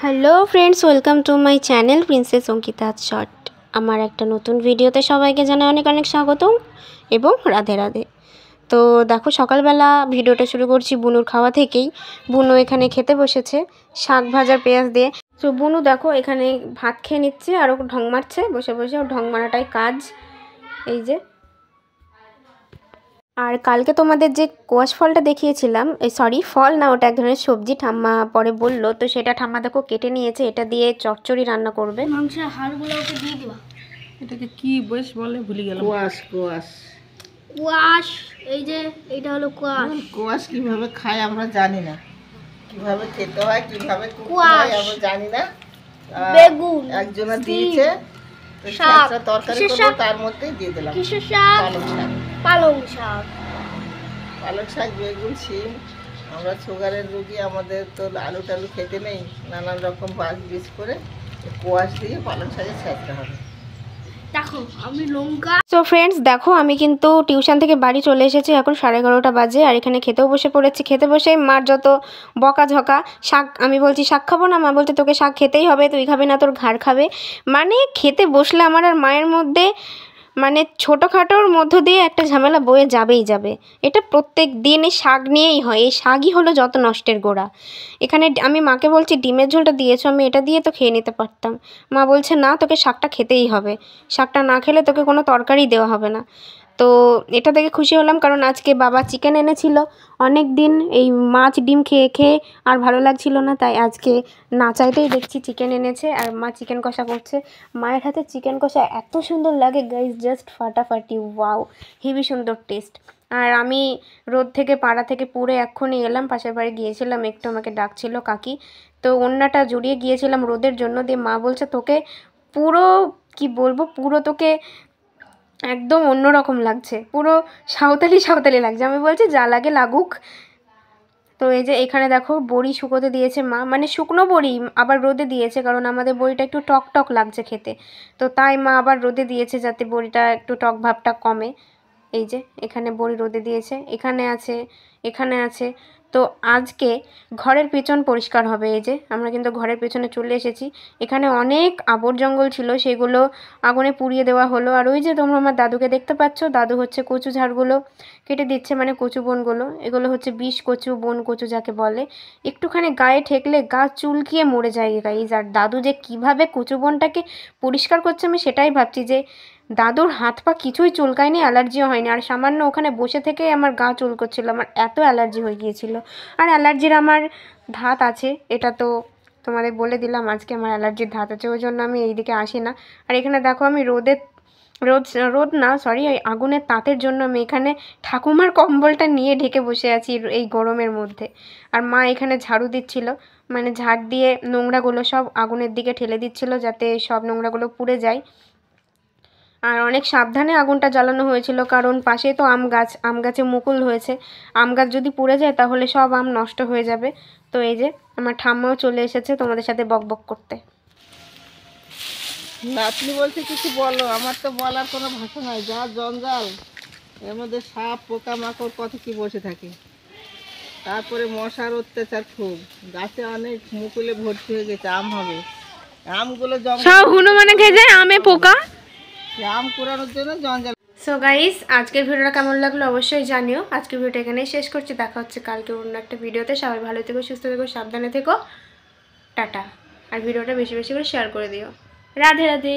Hello friends, welcome to my channel princess Ankita short. আমার একটা নতুন ভিডিওতে সবাইকে জানাই অনেক অনেক স্বাগতম এবং রাধে রাধে। তো দেখো, সকালবেলা ভিডিওটা শুরু করছি বুনুর খাওয়া থেকেই। বুনু এখানে খেতে বসেছে শাক ভাজার পেঁয়াজ দিয়ে। তো বুনু দেখো এখানে ভাত খেয়ে নিচ্ছে আর ও ঢং মারছে বসে বসে। ওর ঢং মারাটাই কাজ। এই যে, আর কালকে তোমাদের যে কোয়াশ ফলটা দেখিয়েছিলাম, সরি ফল না, ওটা এক ধরনের সবজি, ঠাম্মা পরে বললো, তো সেটা ঠাম্মা দেখো কেটে নিয়েছে। এটা দিয়ে চচ্চড়ি রান্না করবে। মাংসের হাড়গুলো ওকে দিয়ে দিবা। এটাকে কি বেশ বলে ভুলে গেলাম। কোয়াশ। এই যে এটা হলো কোয়াশ। কোয়াশ কিভাবে খায় আমরা জানি না, কিভাবে খেতে হয়, কিভাবে হয় আমরা জানি না। বেগুন একজনা দিয়েছে, শাক, তরকারি করব, তার মধ্যেই দিয়ে দিলাম কিসের শাক? পালং শাক। পালং শাক, বেগুন, শিম। আমরা সুগারের রোগী, আমাদের তো আলু টালু খেতে নেই, নানান রকম বীজ করে কোয়াশ দিয়ে পালং শাকের ছাড়তে হবে। দেখো আমি লঙ্কা। সো ফ্রেন্ডস দেখো, আমি কিন্তু টিউশন থেকে বাড়ি চলে এসেছি। এখন 11:30 বাজে আর এখানে খেতেও বসে পড়েছি। খেতে বসে মার যত বকাঝকা। শাক, আমি বলছি শাক খাবো না, মা বলতে তোকে শাক খেতেই হবে, তুই খাবি না তোর ঘাড় খাবে। মানে খেতে বসলে আমার আর মায়ের মধ্যে মানে ছোটোখাটোর মধ্য দিয়ে একটা ঝামেলা বয়ে যাবেই যাবে। এটা প্রত্যেক দিন এই শাক নিয়েই হয়। এই শাকই হলো যত নষ্টের গোড়া। এখানে আমি মাকে বলছি ডিমের ঝোলটা দিয়েছো, আমি এটা দিয়ে তো খেয়ে নিতে পারতাম। মা বলছে না, তোকে শাকটা খেতেই হবে, শাকটা না খেলে তোকে কোনো তরকারি দেওয়া হবে না। তো এটা দেখে খুশি হলাম, কারণ আজকে বাবা চিকেন এনেছিল। অনেক দিন এই মাছ ডিম খেয়ে খেয়ে আর ভালো লাগছিল না, তাই আজকে না চাইতেই দেখছি চিকেন এনেছে আর মা চিকেন কষা করছে। মায়ের হাতে চিকেন কষা এত সুন্দর লাগে গাইস, জাস্ট ফাটাফাটি, ওয়াও, হেবি সুন্দর টেস্ট। আর আমি রোদ থেকে পাড়া থেকে পুরো এক্ষুনি এলাম, পাশের বাড়ি গিয়েছিলাম একটু, আমাকে ডাকছিল কাকি। তো ওড়নাটা জড়িয়ে গিয়েছিলাম রোদের জন্য, দিয়ে মা বলছে তোকে পুরো কি বলবো, পুরো তোকে একদম অন্যরকম লাগছে, পুরো সাঁওতালি সাঁওতালি লাগছে। আমি বলছি যা লাগে লাগুক। তো এই যে এখানে দেখো বড়ি শুকোতে দিয়েছে মা, মানে শুকনো বড়ি আবার রোদে দিয়েছে, কারণ আমাদের বড়িটা একটু টক টক লাগছে খেতে। তো তাই মা আবার রোদে দিয়েছে যাতে বড়িটা একটু টক ভাবটা কমে। এই যে এখানে বড়ি রোদে দিয়েছে, এখানে আছে, এখানে আছে। তো আজকে ঘরের পেছন পরিষ্কার হবে। এই যে আমরা কিন্তু ঘরের পেছনে চলে এসেছি। এখানে অনেক আবর জঙ্গল ছিল, সেগুলো আগুনে পুড়িয়ে দেওয়া হলো। আর ওই যে তোমরা আমার দাদুকে দেখতে পাচ্ছ, দাদু হচ্ছে কচু ঝাড়গুলো কেটে দিচ্ছে, মানে কচু বনগুলো। এগুলো হচ্ছে বিষ কচু, বন কচু যাকে বলে। একটুখানি গায়ে ঠেকলে গা চুলকিয়ে মরে যায় গাইজ। আর দাদু যে কিভাবে কচু বনটাকে পরিষ্কার করছে, আমি সেটাই ভাবছি যে দাদুর হাত পা কিছুই চুলকায়নি, অ্যালার্জিও হয়নি। আর সামান্য ওখানে বসে থেকে আমার গা চুলকোচ্ছিল, আমার এত অ্যালার্জি হয়ে গিয়েছিল। আর অ্যালার্জির আমার ধাত আছে, এটা তো তোমাদের বলে দিলাম, আজকে আমার অ্যালার্জির ধাত আছে, ওই জন্য আমি এইদিকে আসি না। আর এখানে দেখো আমি রোদ না সরি, ওই আগুনের তাতের জন্য আমি এখানে ঠাকুমার কম্বলটা নিয়ে ঢেকে বসে আছি এই গরমের মধ্যে। আর মা এখানে ঝাড়ু দিচ্ছিল, মানে ঝাড় দিয়ে নোংরাগুলো সব আগুনের দিকে ঠেলে দিচ্ছিল যাতে সব নোংরাগুলো পুড়ে যায়। আর অনেক সাবধানে আগুনটা জ্বালানো হয়েছিল, কারণ পাশেই তো আম গাছে মুকুল হয়েছে। আম গাছ যদি পুড়ে যায় তাহলে সব আম নষ্ট হয়ে যাবে। তো এই যে আমার ঠাম্মাও চলে এসেছে তোমাদের সাথে বকবক করতে। নাতনি বলছে কিছু বলো, আমার তো বলার কোনো ভাষা নাই, যা জঞ্জাল। এর মধ্যে সাপ পোকামাকড় কত কি বসে থাকে, তারপরে মশার অত্যাচার খুব। গাছে অনেক মুকুলে ভর্তি হয়ে গেছে, আম হবে। আমগুলো সব হনুমানে খেয়ে যায়, আমে পোকা। আম কুড়ানোর জন্য জঞ্জাল। সো গাইস, আজকের ভিডিওটা কেমন লাগলো অবশ্যই জানিও। আজকের ভিডিওটা এখানেই শেষ করছি, দেখা হচ্ছে কালকে অন্য একটা ভিডিওতে। সবাই ভালো থেকো, সুস্থ থেকো, সাবধানে থেকো, টাটা। আর ভিডিওটা বেশি বেশি করে শেয়ার করে দিও। রাধে রাধে।